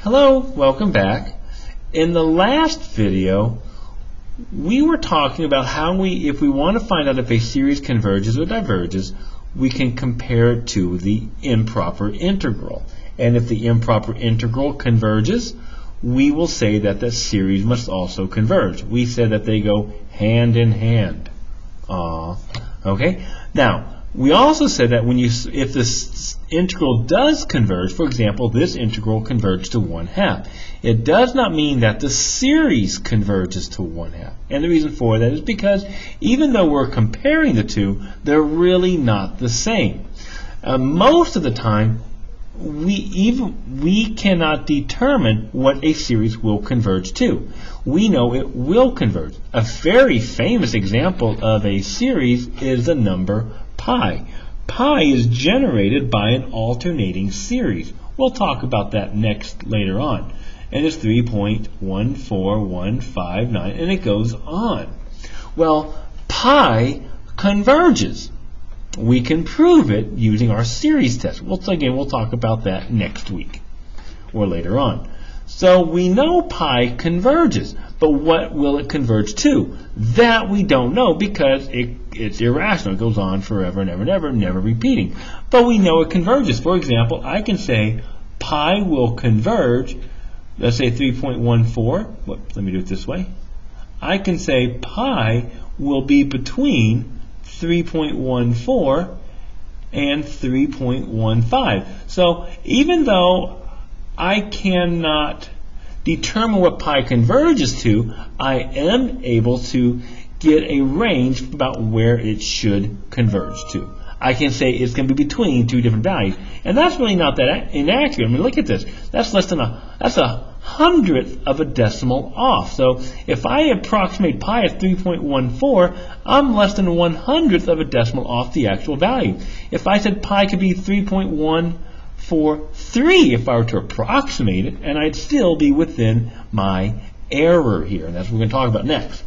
Hello, welcome back. In the last video, we were talking about how if we want to find out if a series converges or diverges, we can compare it to the improper integral. And if the improper integral converges, we will say that the series must also converge. We said that they go hand in hand. Okay? Now, we also said that if this integral does converge, for example, this integral converges to 1/2. It does not mean that the series converges to 1/2. And the reason for that is because even though we're comparing the two, they're really not the same. Most of the time, we cannot determine what a series will converge to. We know it will converge. A very famous example of a series is the number pi. Pi is generated by an alternating series. We'll talk about that later on. And it's 3.14159, and it goes on. Well, pi converges. We can prove it using our series test. We'll talk about that next week or later on. So we know pi converges, but what will it converge to? That we don't know because it's irrational. It goes on forever and ever and ever, never repeating. But we know it converges. For example, I can say pi will converge, let's say 3.14. Let me do it this way. I can say pi will be between 3.14 and 3.15. So even though I cannot determine what pi converges to, I am able to get a range about where it should converge to. I can say it's going to be between two different values, and that's really not that inaccurate. I mean, look at this. That's less than that's a hundredth of a decimal off. So if I approximate pi at 3.14, I'm less than 1/100th of a decimal off the actual value. If I said pi could be 3.143 if I were to approximate it, and I'd still be within my error here, and that's what we're going to talk about next.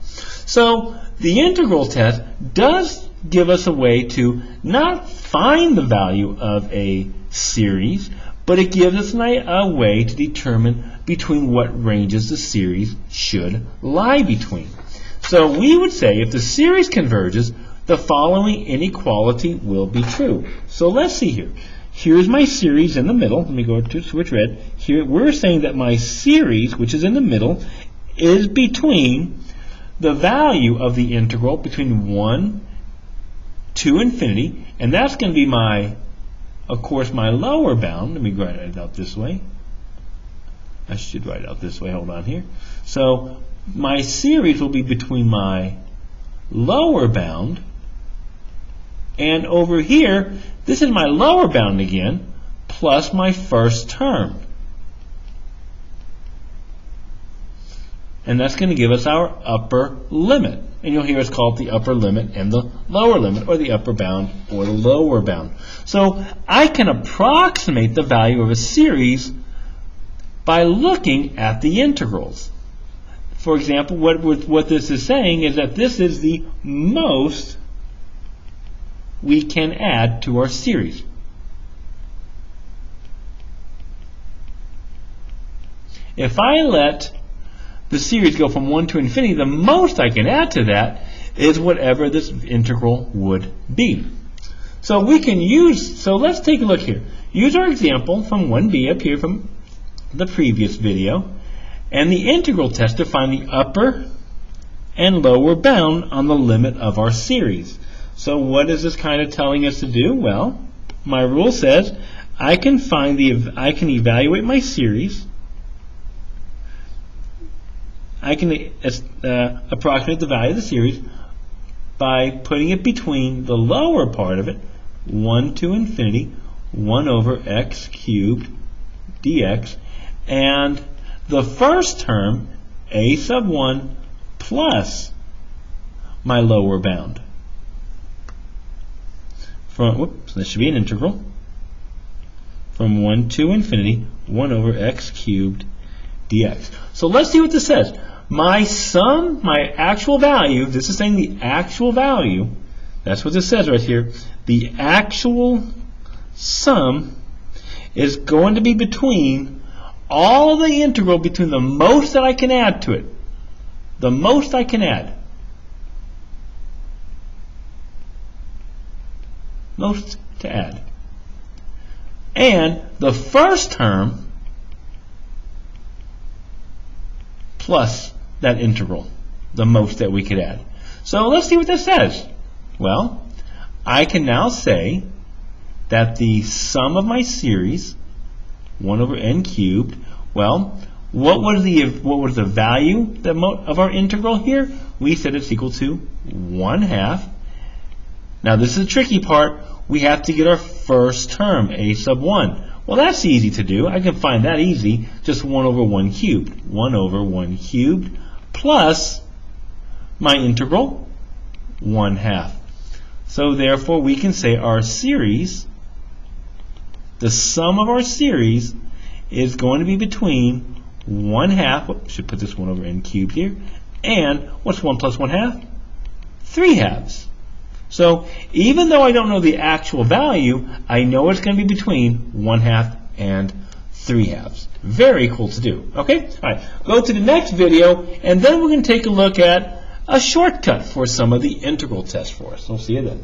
So the integral test does give us a way to not find the value of a series, but it gives us a way to determine between what ranges the series should lie between. So we would say if the series converges, the following inequality will be true. So let's see here. Here's my series in the middle. Let me go to switch red. Here we're saying that my series, which is in the middle, is between the value of the integral between 1 to infinity, and that's going to be of course, my lower bound. Let me write it out this way. I should write it out this way. Hold on here. So my series will be between my lower bound, and over here, this is my lower bound again, plus my first term. And that's going to give us our upper limit. And you'll hear us call it the upper limit and the lower limit, or the upper bound or the lower bound. So I can approximate the value of a series by looking at the integrals. For example, what this is saying is that this is the most we can add to our series. If I let the series go from 1 to infinity, the most I can add to that is whatever this integral would be. So let's take a look here. Use our example from 1b up here from the previous video, and the integral test to find the upper and lower bound on the limit of our series. So what is this kind of telling us to do? Well, my rule says I can evaluate my series. I can approximate the value of the series by putting it between the lower part of it, 1 to infinity, 1 over x cubed dx, and the first term, a sub 1, plus my lower bound. This should be an integral. From 1 to infinity, 1 over x cubed dx. So let's see what this says. My sum, my actual value, this is saying the actual value, that's what this says right here. The actual sum is going to be between all of the integral between the most that I can add to it. The most I can add. Most to add. And the first term plus that integral, the most that we could add. So let's see what this says. Well, I can now say that the sum of my series, 1 over n cubed, well, what was the value of our integral here? We said it's equal to 1/2. Now this is the tricky part. We have to get our first term, a sub 1. Well, that's easy to do. I can find that easy. Just 1 over 1 cubed. 1 over 1 cubed plus my integral, 1/2. So therefore, we can say our series, the sum of our series, is going to be between 1/2, should put this 1 over n cubed here, and what's 1 plus 1/2? 3/2. So even though I don't know the actual value, I know it's going to be between 1/2 and 3/2. Very cool to do. Okay? All right. Go to the next video, and then we're going to take a look at a shortcut for some of the integral tests for us. We'll see you then.